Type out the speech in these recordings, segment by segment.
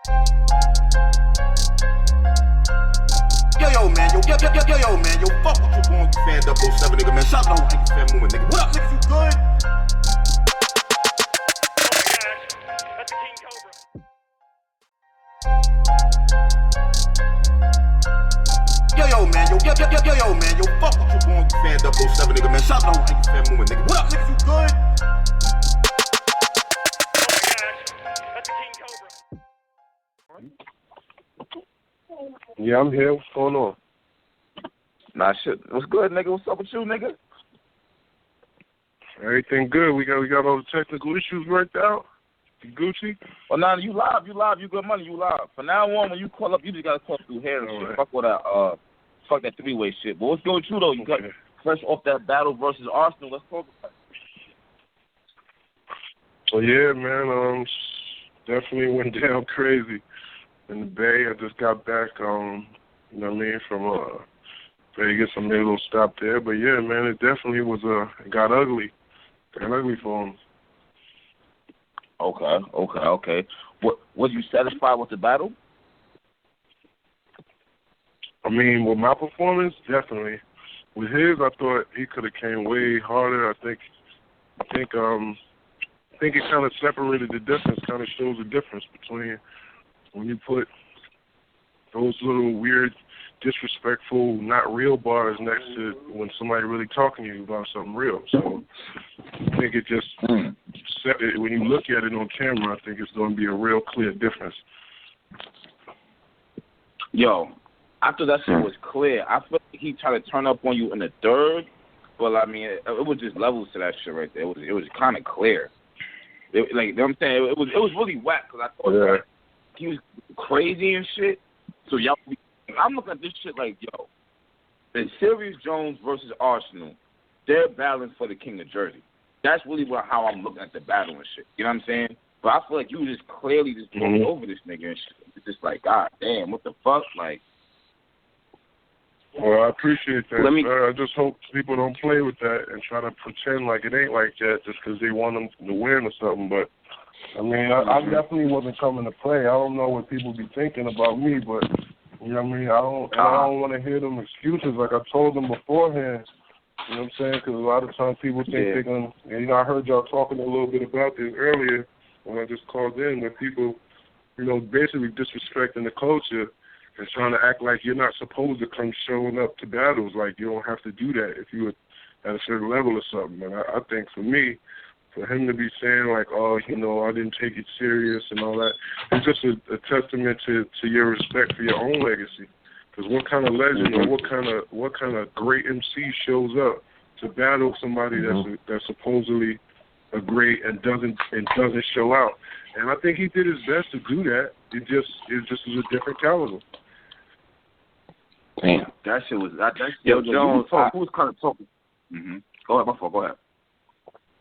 Yo, man, yo, fuck what you going fan 007, nigga, man. Shout out to Yankee fan movement, nigga. What up, niggas, you good? That's the King Cobra. Yo, man, yo, fuck what you going fan 007, nigga, man. Shout out to Yankee fan movement, nigga. What up, niggas, you good? That's the King Cobra. Yeah, I'm here. What's going on? Nah, shit. What's good, nigga? What's up with you, nigga? Everything good. We got all the technical issues worked out. You Gucci? Well, nah, you live. You good money. You live. From now on, when you call up, you just gotta call through here and shit. Right. Fuck that three-way shit. But what's good with you though? You got fresh off that battle versus Arsonal. Let's talk about it. Well, yeah, man. Definitely went down crazy in the Bay. I just got back. You know what I mean, from Vegas. I made a little stop there. But yeah, man, it definitely was it got ugly. Got ugly for him. Okay. What was you satisfied with the battle? I mean, with my performance, definitely. With his, I thought he could have came way harder. I think it kind of separated the difference. Kind of shows the difference between when you put those little weird, disrespectful, not real bars next to when somebody really talking to you about something real. So I think it just when you look at it on camera, I think it's going to be a real clear difference. Yo, I thought that shit was clear. I feel like he tried to turn up on you in the third, but I mean, it was just levels to that shit right there. It was kind of clear. You know what I'm saying? It was really whack because I thought like, he was crazy and shit. So y'all, I'm looking at this shit like, yo, the Serius Jones versus Arsonal, they're battling for the King of Jersey. That's really how I'm looking at the battle and shit. You know what I'm saying? But I feel like you just clearly just broke over this nigga and shit. It's just like, God damn, what the fuck? Like, well, I appreciate that. I just hope people don't play with that and try to pretend like it ain't like that just because they want them to win or something. But, I mean, I definitely wasn't coming to play. I don't know what people be thinking about me, but, you know what I mean? I don't want to hear them excuses like I told them beforehand. You know what I'm saying? Because a lot of times people think they're going to, you know, I heard y'all talking a little bit about this earlier when I just called in, where people, you know, basically disrespecting the culture and trying to act like you're not supposed to come showing up to battles. Like, you don't have to do that if you're at a certain level or something. And I think for me, for him to be saying, like, oh, you know, I didn't take it serious and all that, it's just a testament to your respect for your own legacy. Because what kind of legend or what kind of great MC shows up to battle somebody that's supposedly a great and doesn't show out? And I think he did his best to do that. It just is a different caliber. Damn, that shit was Yo, Jones, who was kind of talking? Go ahead, my fault. Go ahead.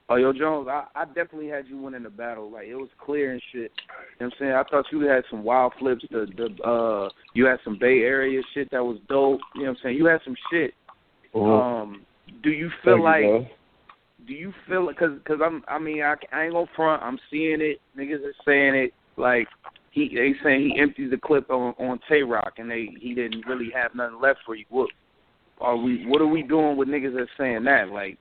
Oh, yo, Jones, I definitely had you winning the battle. Like, it was clear and shit. You know what I'm saying? I thought you had some wild flips. You had some Bay Area shit that was dope. You know what I'm saying? You had some shit. Do you feel like... Do you feel it? Because I ain't gonna front. I'm seeing it. Niggas are saying it. Like, they saying he emptied the clip on Tay-Rock and he didn't really have nothing left for you. What are we doing with niggas that's saying that? Like,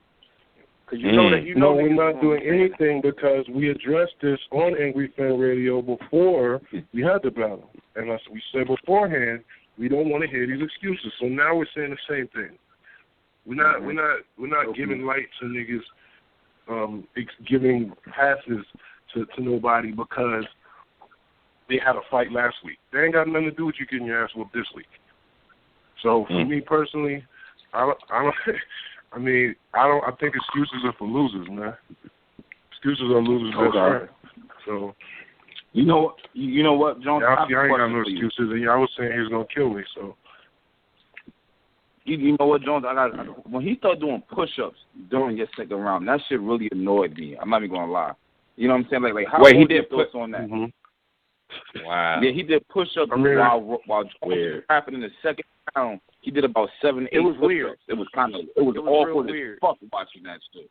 because you know that you know. No, we're not doing anything because we addressed this on Angry Fan Radio before we had the battle, and as we said beforehand, we don't want to hear these excuses. So now we're saying the same thing. We're not giving light to niggas, giving passes to nobody because they had a fight last week. They ain't got nothing to do with you getting your ass whooped this week. So for me personally, I think excuses are for losers, man. Excuses are losers' best friend. So you know what, Jones? I ain't got no excuses, and I was saying he was gonna kill me, so. You know what, Jones? When he started doing push-ups during your second round, that shit really annoyed me. I'm not even gonna lie. You know what I'm saying? Like how he did thoughts on that? Wow. Yeah, he did push-ups while happening in the second round. He did about 7, 8. It was weird. It was awkward as fuck watching that shit.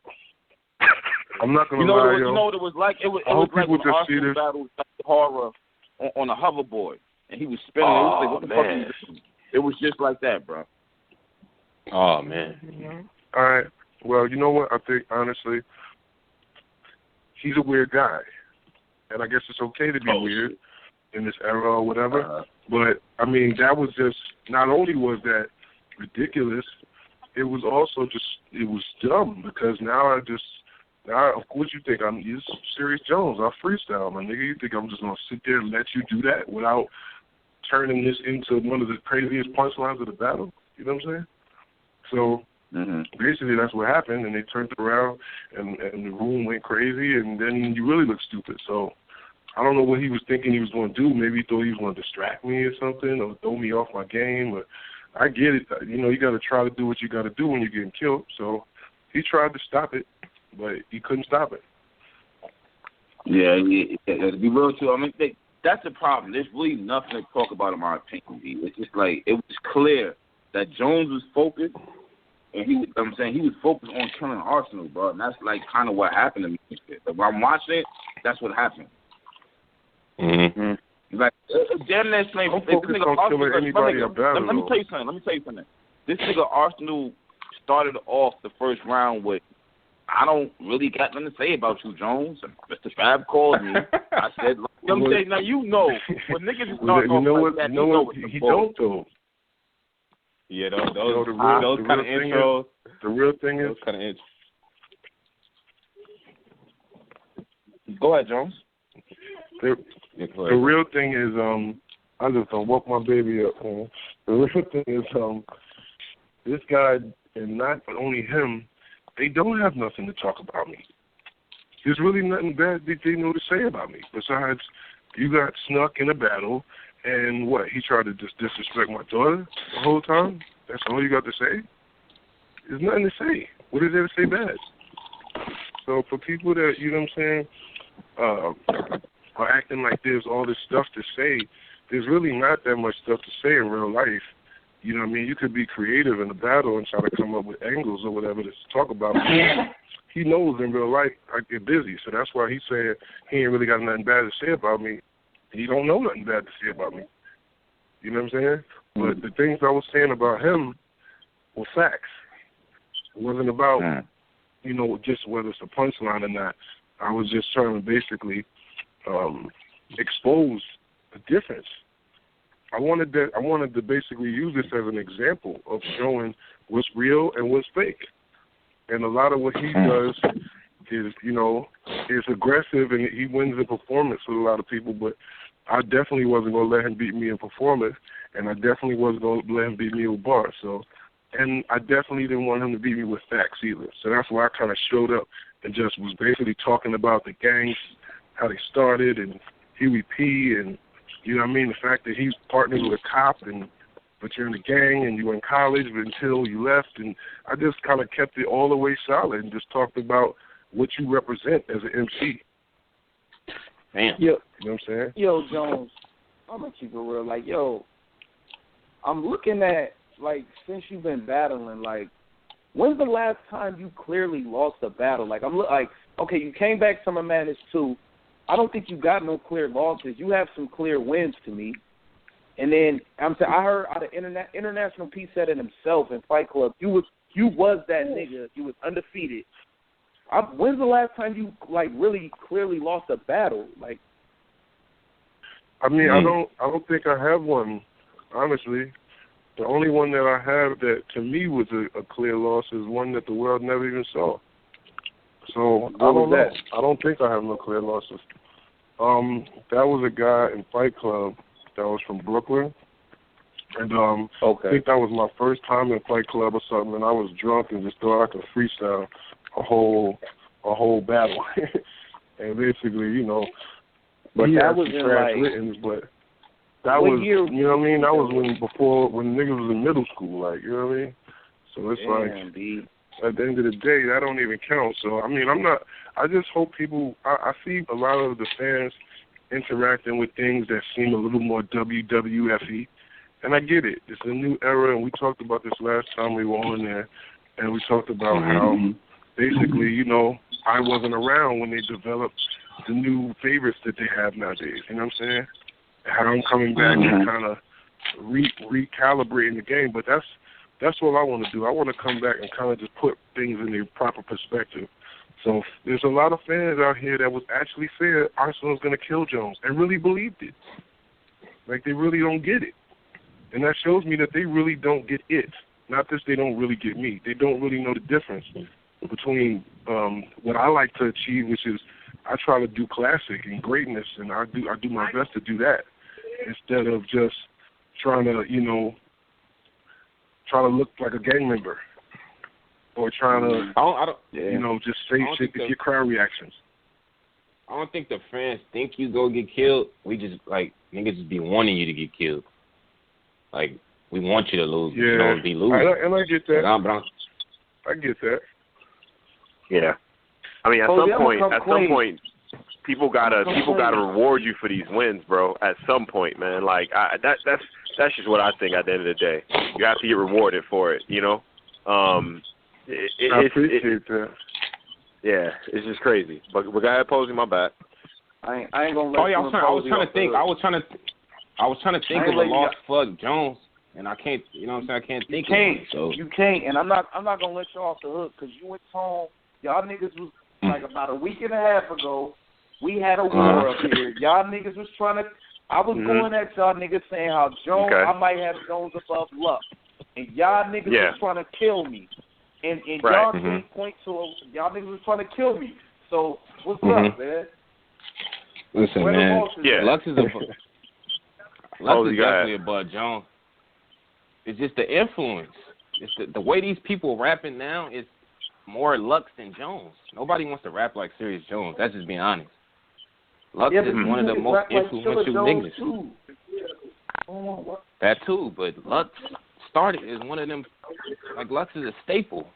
I'm not gonna lie, you know what it was like? It was like when Arsonal battled horror. on a hoverboard, and he was spinning. Oh, it was like, what the fuck are you doing? It was just like that, bro. Oh, man. All right. Well, you know what? I think, honestly, he's a weird guy. And I guess it's okay to be weird in this era or whatever. But, I mean, that was just, not only was that ridiculous, it was also just, it was dumb because now, of course you think I'm Serius Jones. I freestyle, my nigga. You think I'm just going to sit there and let you do that without turning this into one of the craziest punchlines of the battle? You know what I'm saying? So, basically that's what happened, and they turned it around, and the room went crazy, and then you really look stupid. So, I don't know what he was thinking he was going to do. Maybe he thought he was going to distract me or something, or throw me off my game, or I get it. You know, you got to try to do what you got to do when you're getting killed. So he tried to stop it, but he couldn't stop it. Yeah, to be real too. I mean, that's the problem. There's really nothing to talk about in my opinion. It's just like it was clear that Jones was focused, and he was focused on killing Arsonal, bro. And that's like kind of what happened to me. Like, when I'm watching it, that's what happened. Like, damn near same. I'm focused on killing anybody I battle. Let me tell you something. This nigga Arsonal started off the first round with, I don't really got nothing to say about you, Jones. And Mr. Fab called me. I said, now you know when niggas start off like that, you know he don't though. Yeah, those kind of intros. The real thing is, those kind of intros. Go ahead, Jones. The real thing is, I just don't woke my baby up, man. The real thing is, this guy, and not only him, they don't have nothing to talk about me. There's really nothing bad that they know to say about me. Besides, you got snuck in a battle, and what? He tried to just disrespect my daughter the whole time? That's all you got to say? There's nothing to say. What is there to say bad? So for people that, you know what I'm saying, are acting like there's all this stuff to say, there's really not that much stuff to say in real life. You know what I mean? You could be creative in a battle and try to come up with angles or whatever to talk about. He knows in real life I get busy, so that's why he said he ain't really got nothing bad to say about me. He don't know nothing bad to say about me. You know what I'm saying? But the things I was saying about him were facts. It wasn't about, you know, just whether it's a punchline or not. I was just trying to basically expose the difference. I wanted to basically use this as an example of showing what's real and what's fake. And a lot of what he does is, you know, is aggressive, and he wins in performance with a lot of people, but I definitely wasn't going to let him beat me in performance, and I definitely wasn't going to let him beat me with bars. So, and I definitely didn't want him to beat me with facts either. So that's why I kind of showed up and just was basically talking about the gangs, how they started, and Huey P, and, you know what I mean, the fact that he's partnered with a cop, but you're in the gang and you were in college until you left. And I just kind of kept it all the way solid and just talked about what you represent as an MC. Damn. Yo, you know what I'm saying? Yo, Jones, I'm going to keep it real. Like, yo, I'm looking at, like, since you've been battling, like, when's the last time you clearly lost a battle? Like, okay, you came back Summer Madness 2. I don't think you got no clear losses. You have some clear wins to me. And then I heard out of International P said it himself in Fight Club, you was that nigga. You was undefeated. When's the last time you like really clearly lost a battle? Like, I mean, I don't think I have one, honestly. The only one that I have that to me was a clear loss is one that the world never even saw. So I don't know. I don't think I have no clear losses. That was a guy in Fight Club that was from Brooklyn, and I think that was my first time in Fight Club or something. And I was drunk and just thought I could freestyle a whole battle, and basically, you know. But that was trash written, but that was, you know what I mean? That was when niggas was in middle school, like, you know what I mean? So it's at the end of the day, that don't even count. So, I mean, I just hope people, I see a lot of the fans interacting with things that seem a little more WWF-y, and I get it. It's a new era, and we talked about this last time we were on there, and we talked about how basically, you know, I wasn't around when they developed the new favorites that they have nowadays, you know what I'm saying? how I'm coming back and kind of recalibrating the game. But that's what I want to do. I want to come back and kind of just put things in their proper perspective. So there's a lot of fans out here that was actually said Arsenal's going to kill Jones and really believed it. Like, they really don't get it. And that shows me that they really don't get it. Not that they don't really get me. They don't really know the difference between what I like to achieve, which is I try to do classic and greatness, and I do my best to do that instead of just trying to, try to look like a gang member or trying to, just say shit to get crowd reactions. I don't think the fans think you go get killed. We just, niggas just be wanting you to get killed. Like, we want you to lose, be losing. And I get that. I get that. Yeah. I mean, at some point, people gotta reward you for these wins, bro. At some point, man. Like, that's just what I think. At the end of the day, you have to get rewarded for it. I appreciate that. Yeah, it's just crazy. But go ahead, Posey, my bad. I ain't gonna let. Oh yeah, I was trying to think. I was trying to think of a lost fuck Jones, and I can't. You know what I'm saying? I can't think. You can't, and I'm not gonna let you off the hook because you went home. Y'all niggas was like about a week and a half ago. We had a war up here. Y'all niggas was trying to. I was going at y'all niggas saying how Jones. I might have Jones above Luck, and y'all niggas was trying to kill me. And y'all can't point to y'all niggas was trying to kill me. So what's up, man? Listen, man. Lux is definitely above Jones. It's just the influence. It's the way these people rapping now is more Lux than Jones. Nobody wants to rap like Serius Jones. That's just being honest. Lux is one of the most influential niggas. Too. That too, but Lux started as one of them. Like, Lux is a staple.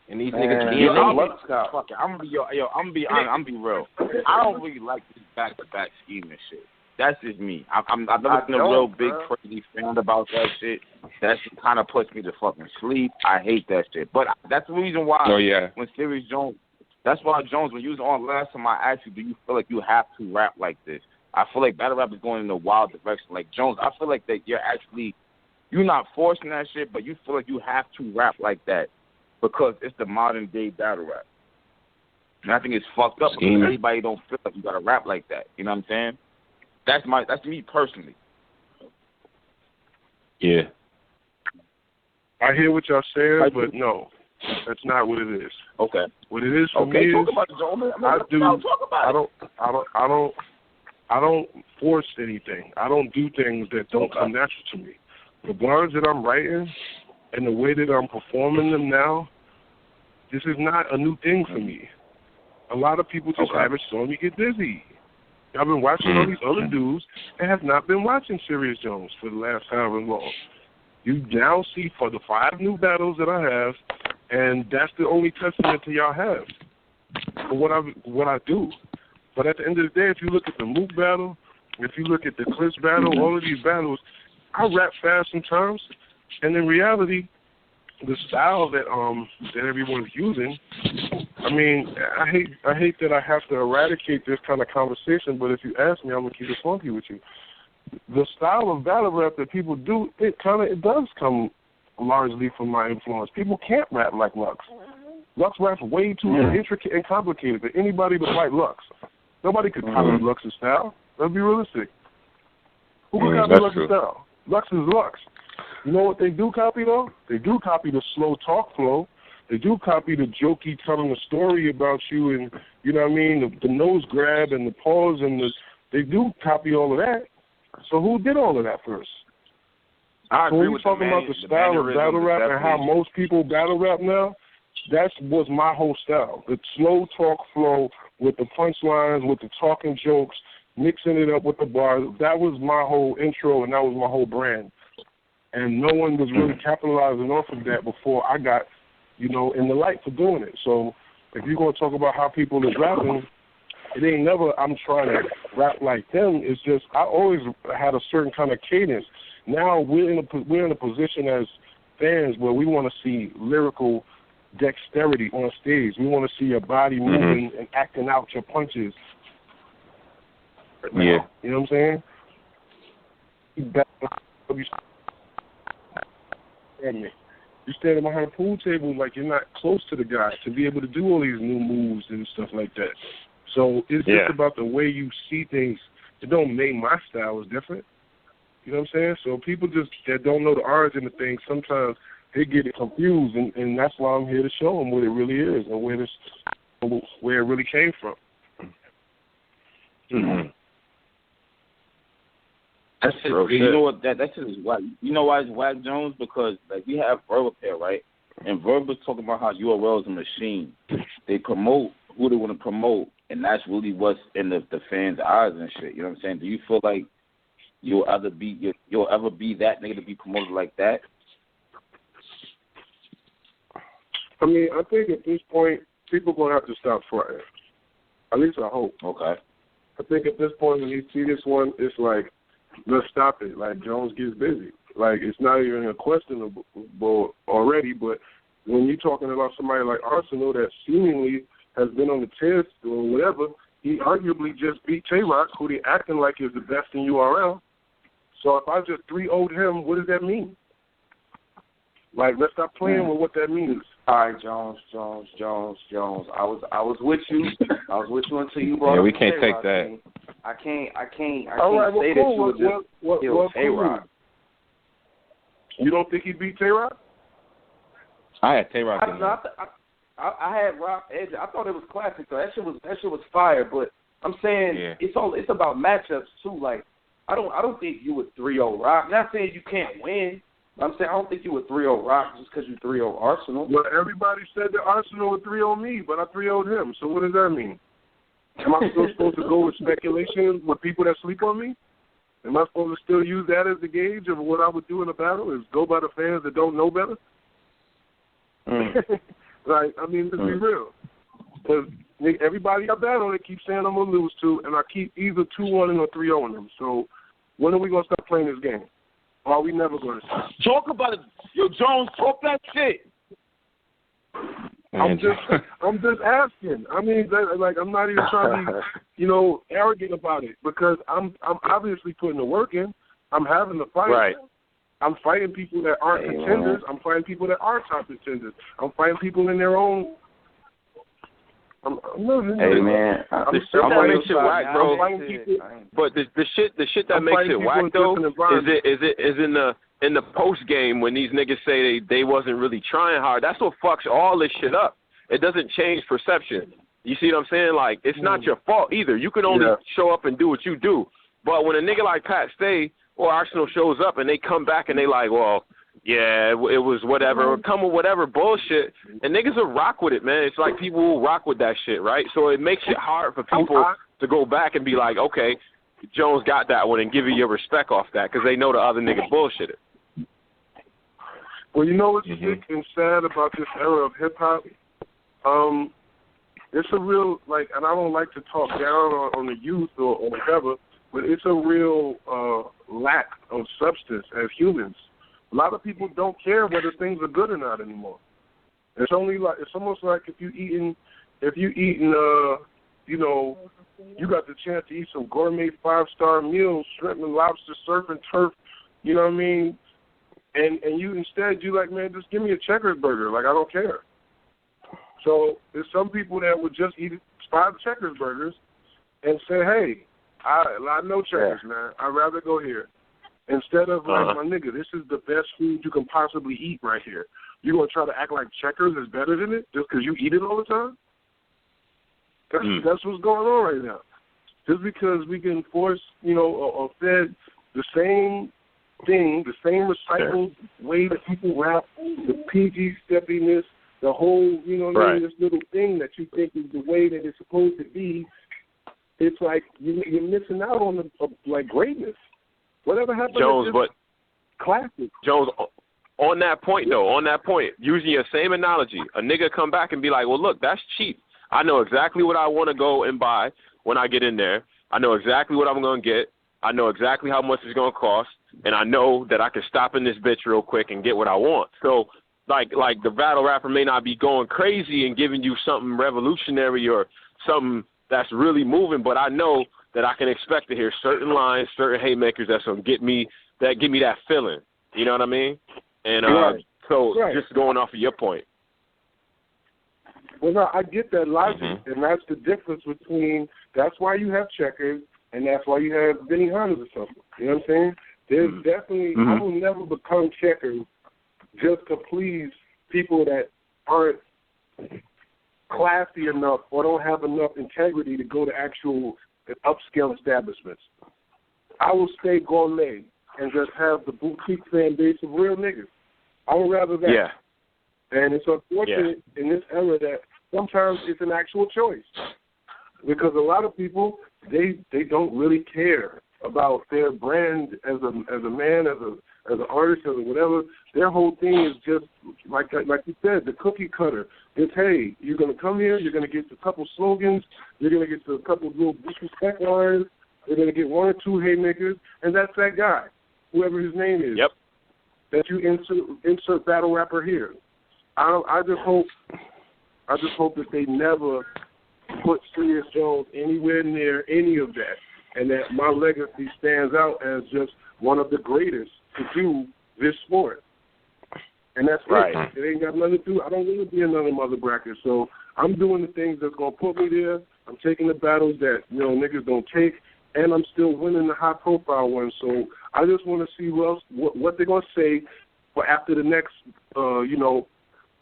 And these niggas DNA. Fuck it. I'm gonna be honest. I'm gonna be real. I don't really like this back-to-back scheme and shit. That's just me. I've never been a real big crazy fan about that shit. That shit kind of puts me to fucking sleep. I hate that shit. But that's the reason why. Oh yeah. When Serius Jones, that's why Jones. When you was on last time, I asked you, do you feel like you have to rap like this? I feel like battle rap is going in a wild direction. Like Jones, I feel like that you're not forcing that shit, but you feel like you have to rap like that because it's the modern day battle rap. And I think it's fucked up because everybody don't feel like you gotta rap like that. You know what I'm saying? That's me personally. Yeah. I hear what y'all saying, but no, that's not what it is. Okay. What it is for me is talk about it, Joe. I don't force anything. I don't do things that don't come natural to me. The bars that I'm writing and the way that I'm performing them now, this is not a new thing for me. A lot of people just haven't saw me get busy. I've been watching all these other dudes and have not been watching Serius Jones for the last however long. You now see for the 5 new battles that I have, and that's the only testament to y'all have for what I do. But at the end of the day, if you look at the Mook battle, if you look at the Clips battle, all of these battles, I rap fast sometimes, and in reality, the style that everyone's using, I mean, I hate that I have to eradicate this kind of conversation, but if you ask me, I'm gonna keep it funky with you. The style of battle rap that people do, it does come largely from my influence. People can't rap like Lux. Lux raps way too intricate and complicated for anybody to fight Lux. Nobody could copy Lux's style. Let's be realistic. Who could copy Lux's style? Lux is Lux. You know what they do copy, though? They do copy the slow talk flow. They do copy the jokey telling a story about you and, you know what I mean, the nose grab and the pause they do copy all of that. So who did all of that first? I agree with talking about the style of battle rap and how most people battle rap now, that was my whole style. The slow talk flow with the punchlines, with the talking jokes, mixing it up with the bars. That was my whole intro and that was my whole brand. And no one was really capitalizing off of that before I got, in the light for doing it. So if you're going to talk about how people is rapping, it ain't never I'm trying to rap like them. It's just I always had a certain kind of cadence. Now we're in a position as fans where we want to see lyrical dexterity on stage. We want to see your body moving and acting out your punches. Yeah. You know what I'm saying? You're standing behind a pool table like you're not close to the guy to be able to do all these new moves and stuff like that. So it's just about the way you see things. It don't make my style is different. You know what I'm saying? So people just that don't know the origin of things, sometimes they get it confused, and that's why I'm here to show them what it really is and where it really came from. Mm-hmm. That's just, you know what? That's just why. You know why it's Whack Jones? Because like we have Verb up there, right? And Verb was talking about how URL is a machine. They promote who they want to promote, and that's really what's in the fans' eyes and shit. You know what I'm saying? Do you feel like you'll ever be that nigga to be promoted like that? I mean, I think at this point, people gonna have to stop fronting. At least I hope. Okay. I think at this point, when you see this one, it's like, let's stop it. Like, Jones gets busy. Like, it's not even a questionable already, but when you're talking about somebody like Arsonal that seemingly has been on the test or whatever, he arguably just beat Tay-Rock, who they acting like is the best in URL. So if I just 3-0'd him, what does that mean? Like, let's stop playing with what that means. All right, Jones. I was with you. I was with you until you brought up we can't take Tay-Rock that. thing. I can't All right, say that you would just kill Tay-Rock. You don't think he beat Tay-Rock? I had Tay-Rock in there. I had Rock Edge. I thought it was classic though. That shit was fire. But I'm saying it's about matchups too. Like I don't think you would 3-0 Rock. Not saying you can't win. I'm saying I don't think you would 3-0 Rock just because you 3-0 Arsonal. Well, everybody said that Arsonal would 3-0 me, but I 3-0'd him. So what does that mean? Am I still supposed to go with speculation with people that sleep on me? Am I supposed to still use that as the gauge of what I would do in a battle? Is go by the fans that don't know better? Like, I mean, let's be real. Because everybody I battle, they keep saying I'm going to lose to, and I keep either 2-1 or 3-0 them. So when are we going to stop playing this game? Or are we never going to stop? Talk about it. Yo, Jones, talk that shit. I'm just asking. I mean, like, I'm not even trying to be, arrogant about it because I'm obviously putting the work in. I'm having the fight. Right. I'm fighting people that aren't contenders. I'm fighting people that are top contenders. I'm fighting people in their own. I'm man, the shit that makes it whack, bro. But the shit that makes it whack though is in the post game when these niggas say they wasn't really trying hard. That's what fucks all this shit up. It doesn't change perception. You see what I'm saying? Like, it's not your fault either. You can only show up and do what you do. But when a nigga like Pat Stay or Arsonal shows up and they come back and they like, well, yeah, it was whatever, come with whatever bullshit, and niggas will rock with it, man. It's like people will rock with that shit, right? So it makes it hard for people to go back and be like, okay, Jones got that one, and give you your respect off that because they know the other nigga bullshitted. Well, you know what's sick and sad about this era of hip-hop? It's a real, like, and I don't like to talk down on the youth or whatever, but it's a real lack of substance as humans. A lot of people don't care whether things are good or not anymore. It's almost like if you eating, you got the chance to eat some gourmet 5-star meals, shrimp and lobster, surf and turf, you know what I mean? And you instead, you like, man, just give me a Checkers burger. Like, I don't care. So there's some people that would just eat 5 Checkers burgers and say, hey, I know Checkers, man. I'd rather go here. Instead of, like, my nigga, this is the best food you can possibly eat right here. You going to try to act like Checkers is better than it just because you eat it all the time? That's what's going on right now. Just because we can force, or fed the same thing, the same recycled way that people rap, the PG steppiness, the whole, this little thing that you think is the way that it's supposed to be, it's like you're missing out on like greatness. Whatever happened Jones, to classic. Jones, on that point, using your same analogy, a nigga come back and be like, well, look, that's cheap. I know exactly what I want to go and buy when I get in there. I know exactly what I'm going to get. I know exactly how much it's going to cost, and I know that I can stop in this bitch real quick and get what I want. So, like the battle rapper may not be going crazy and giving you something revolutionary or something that's really moving, but I know that I can expect to hear certain lines, certain haymakers that's gonna give me that feeling. You know what I mean? And just going off of your point. Well, no, I get that logic, and that's the difference between. That's why you have checkers, and that's why you have Benny Hunters or something. You know what I'm saying? There's definitely. I will never become checkers just to please people that aren't classy enough or don't have enough integrity to go to actual upscale establishments. I will stay gourmet and just have the boutique fan base of real niggas. I would rather that. Yeah. And it's unfortunate in this era that sometimes it's an actual choice. Because a lot of people, they don't really care about their brand as a man, as an artist, as a whatever. Their whole thing is just, like you said, the cookie cutter. It's, hey, you're going to come here, you're going to get a couple slogans, you're going to get a couple little disrespect lines, you're going to get one or two haymakers, and that's that guy, whoever his name is. Yep. That you insert battle rapper here. I just hope that they never put Serius Jones anywhere near any of that, and that my legacy stands out as just one of the greatest to do this sport. And that's right. It ain't got nothing to do. I don't want to be another mother bracket, so I'm doing the things that's gonna put me there. I'm taking the battles that niggas don't take, and I'm still winning the high profile ones. So I just want to see what they're gonna say for after the next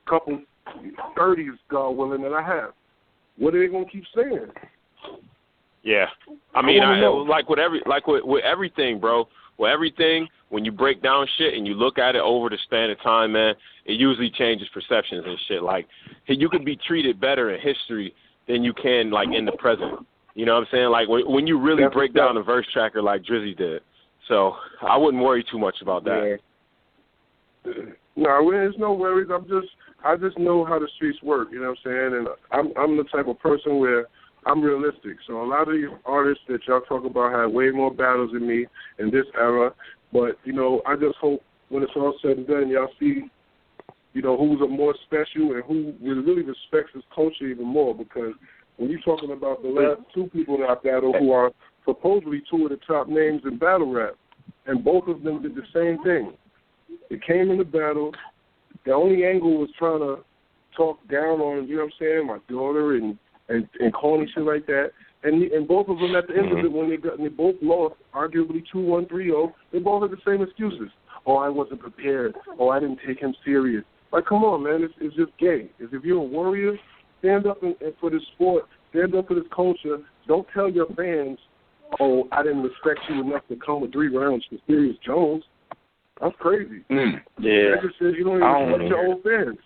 couple 30s, God willing, that I have. What are they gonna keep saying? Yeah, I mean, like with everything, bro. With everything, when you break down shit and you look at it over the span of time, man, it usually changes perceptions and shit. Like, you could be treated better in history than you can, like, in the present. You know what I'm saying? Like, when you really break down a verse tracker like Drizzy did. So I wouldn't worry too much about that. Yeah. No, there's no worries. I just know how the streets work. You know what I'm saying? And I'm the type of person where I'm realistic. So a lot of these artists that y'all talk about have way more battles than me in this era. But, I just hope when it's all said and done, y'all see, who's a more special and who really respects his culture even more. Because when you're talking about the last two people that I battled who are supposedly two of the top names in battle rap, and both of them did the same thing. They came in the battle. The only angle was trying to talk down on, my daughter and corny shit like that. And both of them at the end of it, when they both lost, arguably 2-1, 3-0, they both had the same excuses. Oh, I wasn't prepared. Oh, I didn't take him serious. Like, come on, man. It's just gay. If you're a warrior, stand up for this sport. Stand up for this culture. Don't tell your fans, oh, I didn't respect you enough to come with 3 rounds for Serius Jones. That's crazy. Yeah. That just says you don't even respect your own fans.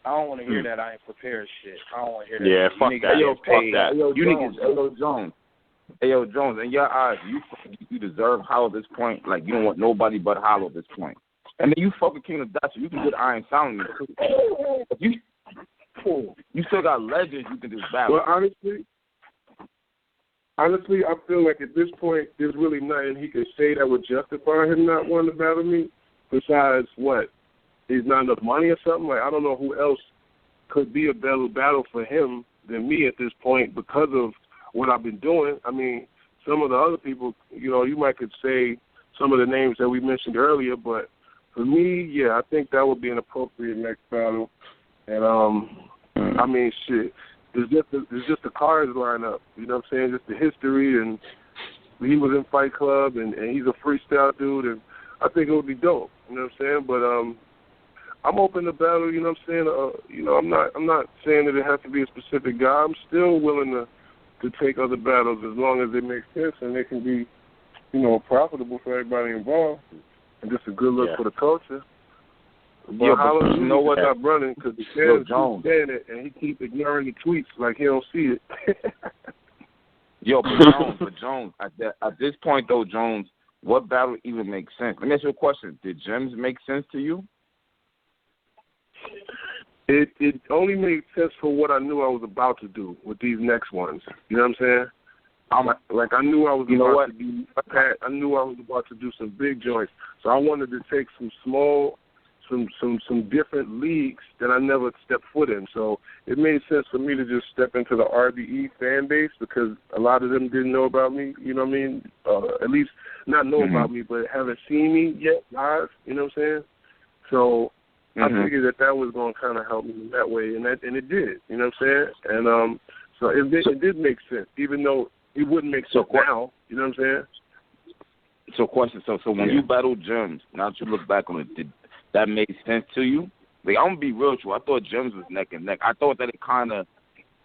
I don't want to hear that I ain't prepared shit. I don't want to hear that. Yeah, fuck that. Fuck that. You niggas, Jones. Hey, Jones, in your eyes, you deserve Hollow at this point. Like, you don't want nobody but Hollow at this point. And then you fucking King of Dutch, you can get Iron Solomon too. You still got legends you can just battle. Well, honestly, I feel like at this point, there's really nothing he could say that would justify him not wanting to battle me, besides what? There's not enough money or something? Like, I don't know who else could be a better battle for him than me at this point because of what I've been doing. I mean, some of the other people, you might could say some of the names that we mentioned earlier, but for me, yeah, I think that would be an appropriate next battle. And, I mean, shit, it's just the cards line up. You know what I'm saying? Just the history, and he was in Fight Club, and he's a freestyle dude, and I think it would be dope. You know what I'm saying? But I'm open to battle. You know what I'm saying? I'm not saying that it has to be a specific guy. I'm still willing to take other battles as long as they make sense and they can be, profitable for everybody involved, and just a good look for the culture. But yeah, you know what? Stop running because the fans keep saying it, and he keep ignoring the tweets like he don't see it. But Jones, at this point though, Jones, what battle even makes sense? Let me ask you a question. Did Gems make sense to you? It only made sense for what I knew I was about to do with these next ones. You know what I'm saying? I knew I was I knew I was about to do some big joints. So I wanted to take some small some different leagues that I never stepped foot in. So it made sense for me to just step into the RBE fan base because a lot of them didn't know about me, you know what I mean? At least not know about me, but haven't seen me yet live, you know what I'm saying? So I figured that was going to kind of help me in that way, and it did, you know what I'm saying? And so it did make sense, even though it wouldn't make sense now, you know what I'm saying? So question, so when you battled Gems, now that you look back on it, did that make sense to you? Like, I'm going to be real with you. I thought Gems was neck and neck. I thought that it kind of,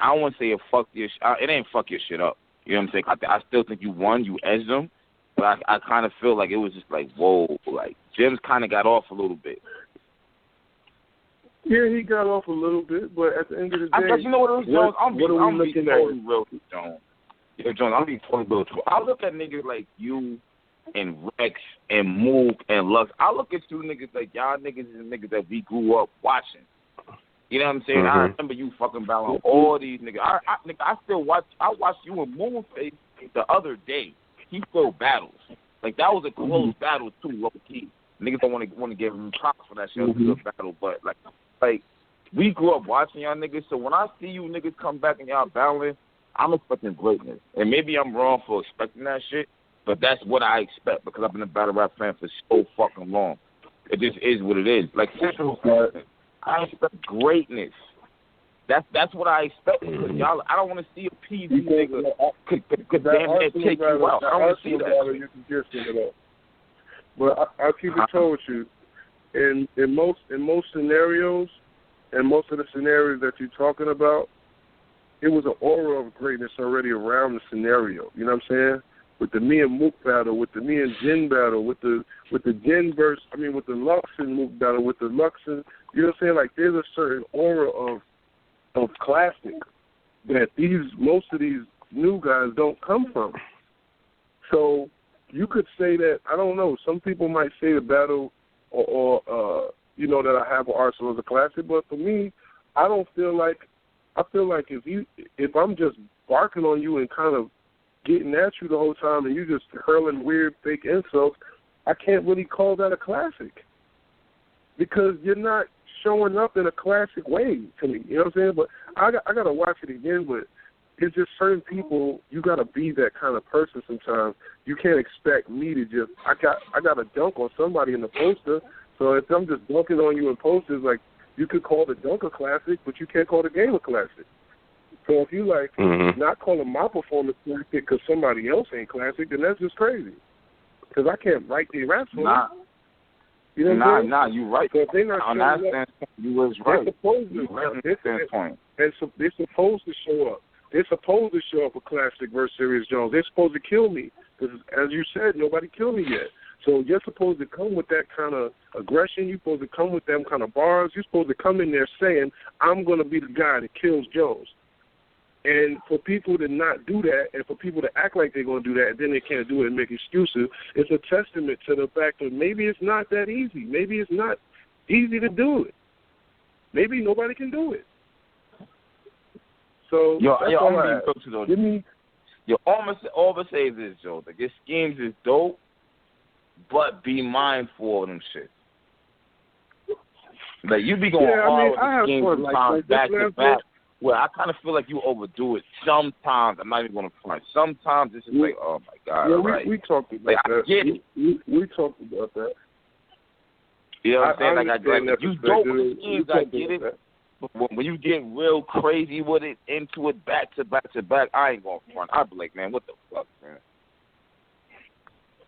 I don't want to say it fucked your it ain't fuck your shit up. You know what I'm saying? I still think you won, you edged them, but I kind of feel like it was just like, whoa, like Gems kind of got off a little bit. Yeah, he got off a little bit, but at the end of the day, you know what it is, Jones? I'm being totally at? Real with Jones. Yeah, Jones, I'm being totally real with you. I look at niggas like you and Rex and Move and Lux. I look at you niggas like y'all niggas is niggas that we grew up watching. You know what I'm saying? I remember you fucking battling all these niggas. I still watch. I watched you and Moonface the other day. He still battles. Like that was a close battle too, low key. Niggas don't want to give him props for that shit. It was a good battle, but like we grew up watching y'all niggas. So when I see you niggas come back and y'all battling, I'm expecting greatness. And maybe I'm wrong for expecting that shit. But that's what I expect because I've been a battle rap fan for so fucking long. It just is what it is. Like Central, I expect greatness. That's what I expect because y'all. I don't want to see a PV nigga could damn near take you out. I don't want to see that. You can get it up. But I'll keep it told with you. In most scenarios, and most of the scenarios that you're talking about, it was an aura of greatness already around the scenario. You know what I'm saying? With the me and Mook battle, with the me and Jin battle, with the Jin verse, with the Lux and Mook battle, with the Lux and, you know what I'm saying? Like there's a certain aura of classic that most of these new guys don't come from. So you could say that, I don't know, some people might say the battle or that I have with Arsonal is a classic, but for me, I feel like if I'm just barking on you and kind of getting at you the whole time and you just hurling weird fake insults, I can't really call that a classic because you're not showing up in a classic way to me. You know what I'm saying? But I got to watch it again, but it's just certain people, you got to be that kind of person sometimes. You can't expect me to just, I got to dunk on somebody in the poster, so if I'm just dunking on you in posters, like, you could call the dunk a classic, but you can't call the game a classic. So if you not calling my performance classic because somebody else ain't classic, then that's just crazy. Because I can't write the raps for them. You know what I'm saying? You're right. So if they're not on that standpoint, you was right. They're supposed to show up. They're supposed to show up a classic versus Serius Jones. They're supposed to kill me. Because as you said, nobody killed me yet. So you're supposed to come with that kind of aggression. You're supposed to come with them kind of bars. You're supposed to come in there saying, I'm going to be the guy that kills Jones. And for people to not do that and for people to act like they're going to do that and then they can't do it and make excuses, it's a testament to the fact that maybe it's not that easy. Maybe it's not easy to do it. Maybe nobody can do it. So, I'm being real to those. All I say is this, Joe. Like, your schemes is dope, but be mindful of them shit. Like, you be going hard with the schemes sometimes back to back. Well, I kind of feel like you overdo it sometimes. I'm not even going to front. Sometimes it's just like, oh, my God. Yeah, we talked about that. I get it. We talked about that. You know what I'm saying? Like you dope with the schemes, I get it. But when you get real crazy with it, into it, back to back to back, I ain't going to front. I'll be like, man, what the fuck, man?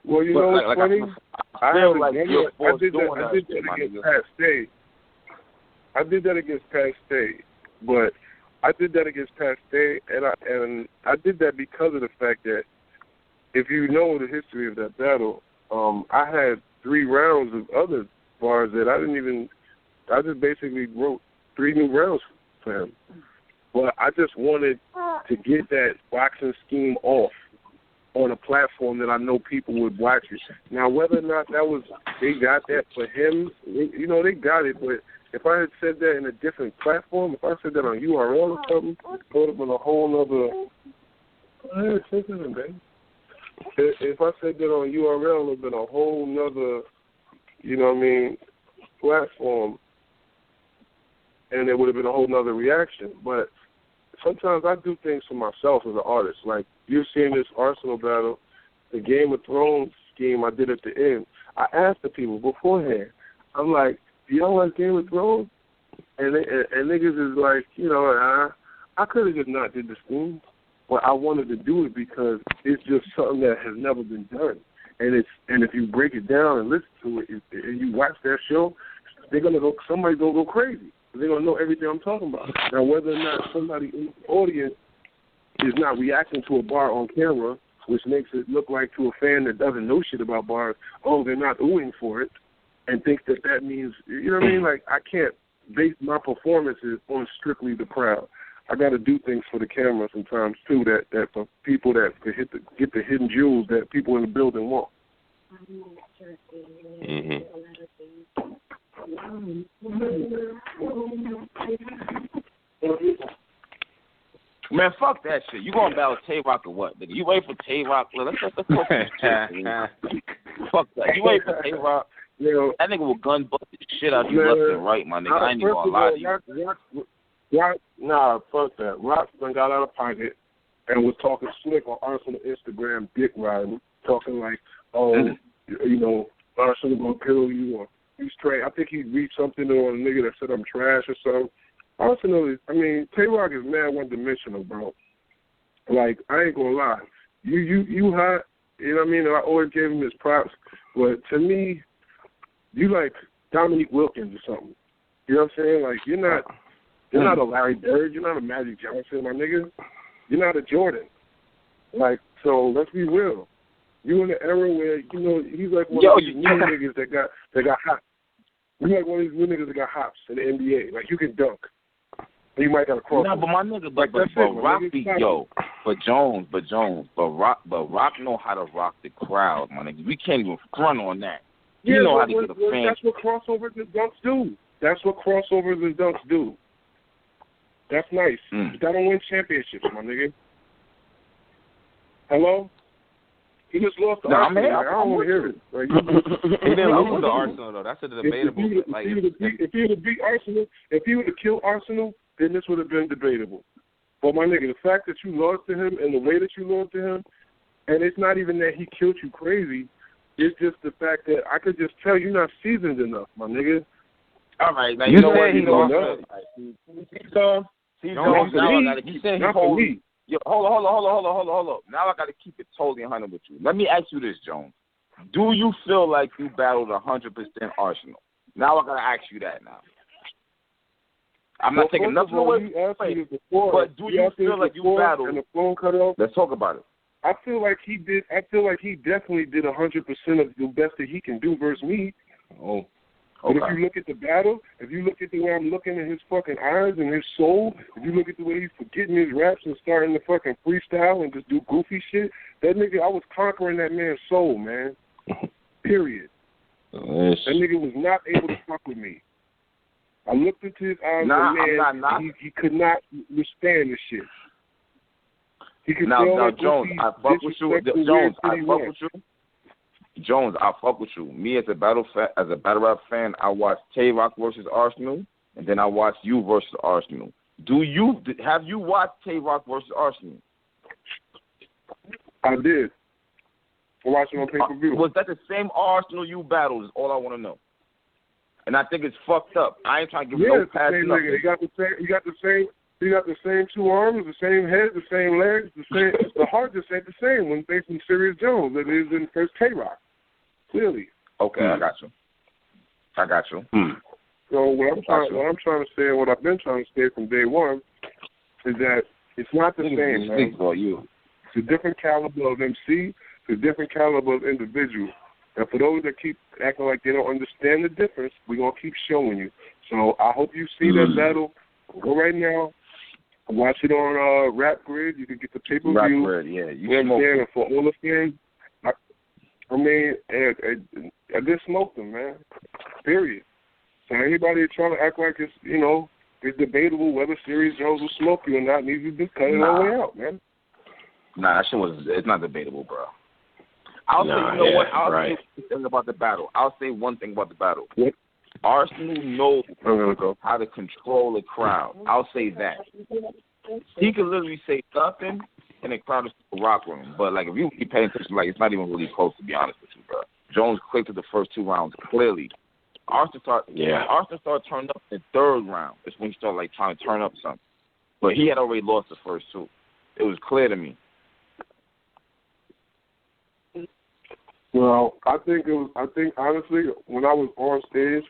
Well, you know what's funny? I did that against Pat Stay, but I did that against Pat Stay, and I did that because of the fact that if you know the history of that battle, I had 3 rounds of other bars that I just basically wrote 3 new rounds for him. But I just wanted to get that boxing scheme off on a platform that I know people would watch it. Now, whether or not they got that for him, they got it, but if I had said that in a different platform, if I said that on URL or something, it would have been a whole nother. If I said that on URL, it would have been a whole nother, platform, and it would have been a whole nother reaction. But sometimes I do things for myself as an artist. Like, you're seeing this Arsonal battle, the Game of Thrones scheme I did at the end. I asked the people beforehand. I'm like, do y'all like Game of Thrones? And niggas is like, I could have just not did the scheme, but I wanted to do it because it's just something that has never been done. And if you break it down and listen to it, and you watch that show, somebody's gonna go crazy. They're gonna know everything I'm talking about. Now, whether or not somebody in the audience is not reacting to a bar on camera, which makes it look like to a fan that doesn't know shit about bars, they're not oohing for it, and think that means, you know what I mean? Like, I can't base my performances on strictly the crowd. I got to do things for the camera sometimes too. That for people that could get the hidden jewels that people in the building want. Mm-hmm. Man, fuck that shit. You gonna battle Tay-Rock or what? Nigga? You wait for Tay-Rock? Let's fuck that. You wait for Tay-Rock? That nigga will gun bust the shit out you left and right, my nigga. I ain't even gonna lie to you. Nah, fuck that. Rock done got out of pocket and was talking slick on Arsonal Instagram, dick riding, talking like, Arsonal gonna kill you or he's trash. I think he read something on a nigga that said I'm trash or something. Arsonal is, Tay-Rock is mad one-dimensional, bro. Like, I ain't gonna lie. You hot, you know what I mean? I always gave him his props, but to me, you like Dominique Wilkins or something. You know what I'm saying? Like, you're not a Larry Bird. You're not a Magic Johnson, my nigga. You're not a Jordan. Like, so let's be real. You in the era where, he's like one of these new niggas that got hops. You're like one of these new niggas that got hops in the NBA. Like, you can dunk. You might got a cross. No, but my nigga, but Rock Rock know how to rock the crowd, my nigga. We can't even front on that. You know how to get a fan. That's what crossovers and dunks do. That's nice. But that don't win championships, my nigga. Hello? He just lost to Arsonal. I don't want to hear it. Like, he didn't lose to Arsonal, though. That's a debatable. If he would have beat Arsonal, if he would have killed Arsonal, then this would have been debatable. But, my nigga, the fact that you lost to him and the way that you lost to him, and it's not even that he killed you crazy, it's just the fact that I could just tell you're not seasoned enough, my nigga. All right, now you know what? He lost. Hold on. Now I got to keep it totally 100 with you. Let me ask you this, Jones. Do you feel like you battled 100% Arsonal? Now I got to ask you that now. I'm not taking nothing away. But do you feel like you battled? And the phone cut off. Let's talk about it. I feel like he did. I feel like he definitely did 100% of the best that he can do versus me. Oh. But if you look at the battle, if you look at the way I'm looking at his fucking eyes and his soul, if you look at the way he's forgetting his raps and starting to fucking freestyle and just do goofy shit, that nigga, I was conquering that man's soul, man. Period. That nigga was not able to fuck with me. I looked into his eyes and man, he could not withstand this shit. He could now, Jones, I fuck with you. Jones, I fuck with you. Me as a battle rap fan, I watched Tay-Rock versus Arsonal, and then I watched you versus Arsonal. Have you watched Tay-Rock versus Arsonal? I did. I watched it on pay-per-view. Was that the same Arsonal you battled? Is all I want to know. And I think it's fucked up. I ain't trying to give no pass. Nigga. He got the same two arms, the same head, the same legs, the same. The heart just ain't the same when facing Serius Jones that is in first Tay-Rock. Clearly. Okay, I got you. So what I'm trying to say, and what I've been trying to say from day one, is that it's not the same, man. It's a different caliber of MC. It's a different caliber of individual. And for those that keep acting like they don't understand the difference, we're going to keep showing you. So I hope you see that battle. Go right now. Watch it on Rap Grid. You can get the pay-per-view. Rap Grid, yeah. You know, and for all the fans, I just smoked them, man. Period. So anybody trying to act like it's, it's debatable whether Serius Jones will smoke you or not needs to just cut it all the way out, man. Nah, that shit it's not debatable, bro. I'll say one thing about the battle. What? Arsonal knows how to control a crowd. I'll say that. He can literally say something, and the crowd is still rock with him. But, like, if you keep paying attention, like, it's not even really close, to be honest with you, bro. Jones clicked at the first 2 rounds, clearly. Arsonal started turning up in the 3rd round. That's when he started, like, trying to turn up something. But he had already lost the first 2. It was clear to me. Well, I think honestly, when I was on stage,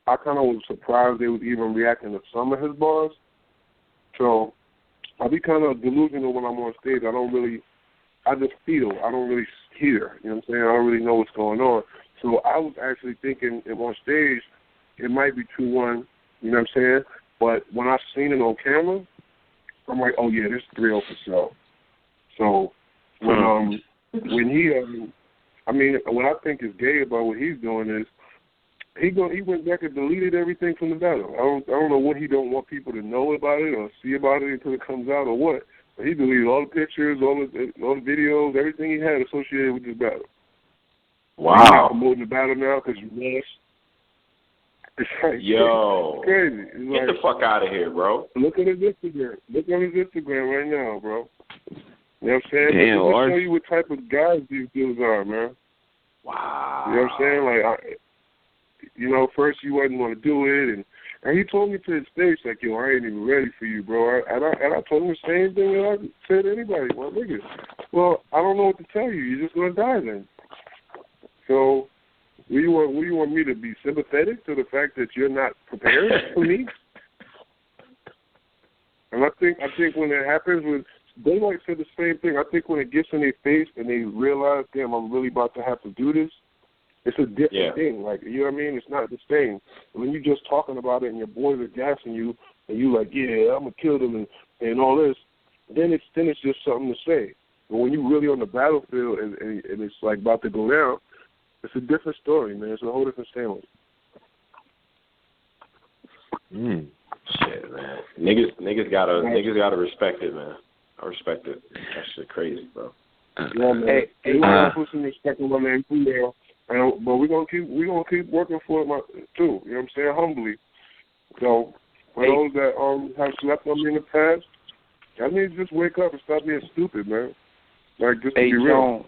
I kind of was surprised they was even reacting to some of his bars. So I be kind of delusional when I'm on stage. I just feel. I don't really hear. You know what I'm saying? I don't really know what's going on. So I was actually thinking if on stage it might be 2-1. You know what I'm saying? But when I seen it on camera, I'm like, oh yeah, this is 3-0 for sure. So when he what I think is gay about what he's doing is he went back and deleted everything from the battle. I don't know what he don't want people to know about it or see about it until it comes out or what. But he deleted all the pictures, all the videos, everything he had associated with this battle. Wow. He's not promoting the battle now because you lost. It's like, yo, it's crazy. It's get the fuck out of here, bro. Look at his Instagram. Look on his Instagram right now, bro. You know what I'm saying? Damn, I'll show you what type of guys these dudes are, man. Wow. You know what I'm saying? Like, first you wasn't going to do it, and he told me to his face, like, yo, I ain't even ready for you, bro. And I told him the same thing that I said to anybody. Well, nigga, I don't know what to tell you. You're just going to die then. So, what do you want me to be sympathetic to the fact that you're not prepared for me? And I think when it happens with Daylight said the same thing. I think when it gets in their face and they realize, damn, I'm really about to have to do this, it's a different thing. Like, you know what I mean? It's not the same. When you're just talking about it and your boys are gassing you and you like, yeah, I'm going to kill them and all this, then it's just something to say. But when you're really on the battlefield and it's like about to go down, it's a different story, man. It's a whole different sandwich. Shit, man. Niggas gotta respect it, man. I respect it. That shit crazy, bro. Yeah, man. We're gonna put some respect on my man too, man. But we're gonna keep working for it too. You know what I'm saying? Humbly. So for those that have slept on me in the past, I need to just wake up and stop being stupid, man. Like, just to be real.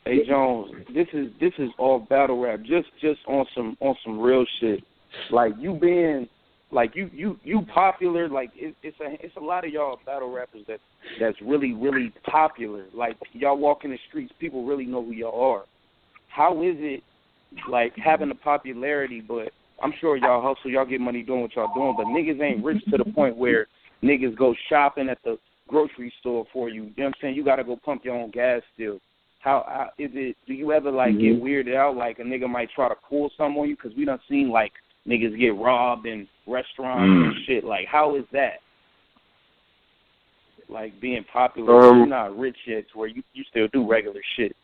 Hey Jones, this is all battle rap. Just on some real shit. Like, you being like you popular. Like, it's a lot of y'all battle rappers that's really, really popular. Like, y'all walk in the streets, people really know who y'all are. How is it, like, having the popularity, but I'm sure y'all hustle, y'all get money doing what y'all doing, but niggas ain't rich to the point where niggas go shopping at the grocery store for you. You know what I'm saying? You got to go pump your own gas still. How is it, do you ever, like, get weirded out, like a nigga might try to pull something on you? Because we done seen, like, niggas get robbed in restaurants and shit. Like, how is that? Like, being popular, you're not rich yet to where you still do regular shit.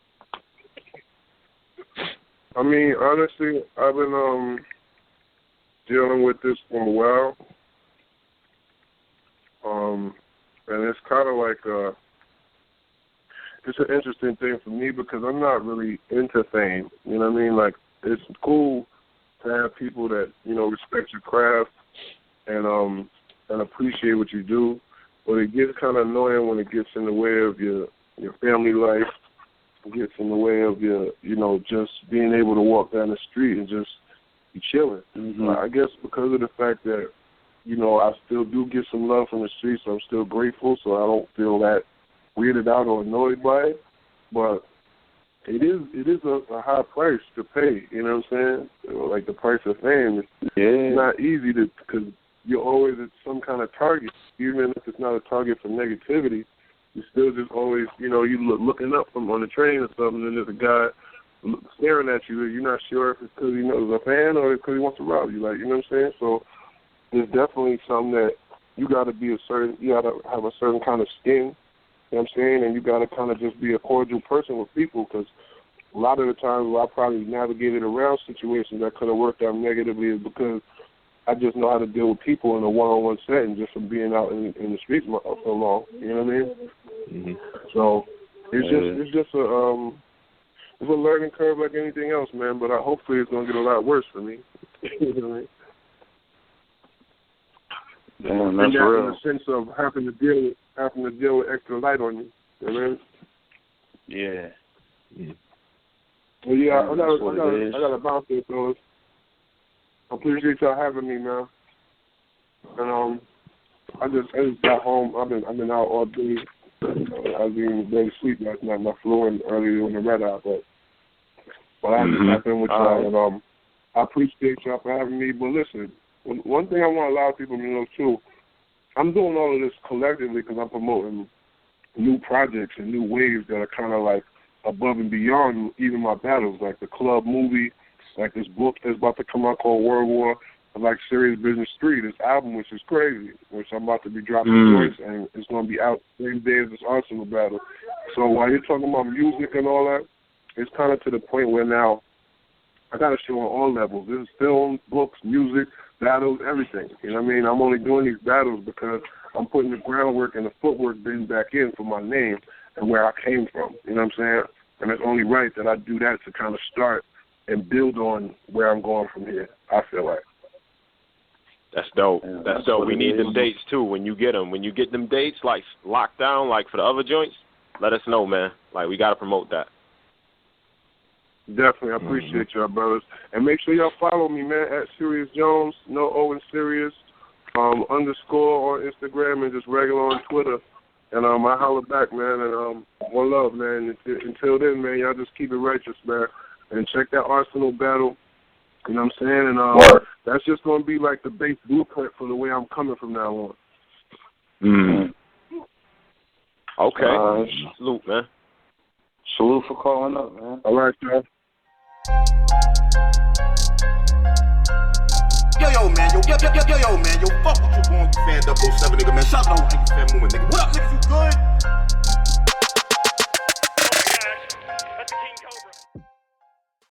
I mean, honestly, I've been dealing with this for a while. And it's kind of like it's an interesting thing for me because I'm not really into fame. You know what I mean? Like, it's cool to have people that, you know, respect your craft and appreciate what you do. But it gets kind of annoying when it gets in the way of your family life. It gets in the way of your, you know, just being able to walk down the street and just be chilling. I guess because of the fact that, you know, I still do get some love from the streets, so I'm still grateful, so I don't feel that weirded out or annoyed by it. But it is a high price to pay, you know what I'm saying? Like the price of fame. It's not easy because you're always at some kind of target. Even if it's not a target for negativity, you're still just always, you know, you looking up from on the train or something, and there's a guy staring at you, and you're not sure if it's because he knows a fan or because he wants to rob you. Like, you know what I'm saying? So there's definitely something that you got to have a certain kind of skin, you know what I'm saying? And you got to kind of just be a cordial person with people because a lot of the times where I probably navigated around situations that could have worked out negatively is because I just know how to deal with people in a one-on-one setting just from being out in the streets so long. You know what I mean? So it's just it's a learning curve like anything else, man. But hopefully it's gonna get a lot worse for me. You know what I mean? Damn, that's real. In the sense of having to deal with extra light on you. You know what I mean? Yeah. Well, yeah, I got to bounce there, fellas. I appreciate y'all having me, man. And I just got home. I've been out all day. I didn't barely sleep last night. I flew in early on the red eye, but I just got in with y'all, and I appreciate y'all for having me. But listen, one thing I want a lot of people to know too, I'm doing all of this collectively because I'm promoting new projects and new waves that are kind of like above and beyond even my battles, like the club movie, like this book that's about to come out called World War, like Serious Business 3, this album, which is crazy, which I'm about to be dropping joints, and it's going to be out the same day as this Arsonal battle. So while you're talking about music and all that, it's kind of to the point where now I got to show on all levels. This is film, books, music, battles, everything. You know what I mean? I'm only doing these battles because I'm putting the groundwork and the footwork bin back in for my name and where I came from. You know what I'm saying? And it's only right that I do that to kind of start and build on where I'm going from here, I feel like. That's dope. That's dope. We need them dates, too, when you get them. When you get them dates, like, locked down, like, for the other joints, let us know, man. Like, we got to promote that. Definitely. I appreciate y'all, brothers. And make sure y'all follow me, man, at Serius Jones, no O in Serious, _ on Instagram and just regular on Twitter. And I holler back, man, and one love, man. Until then, man, y'all just keep it righteous, man. And check that Arsonal battle. You know what I'm saying? And that's just going to be like the base blueprint for the way I'm coming from now on. Okay. Salute, man. Salute for calling up, man. All right, y'all. Yo, man, fuck what you want, you fan 007, nigga, man. Shout out, how you fan moving, nigga. What up, niggas, you good?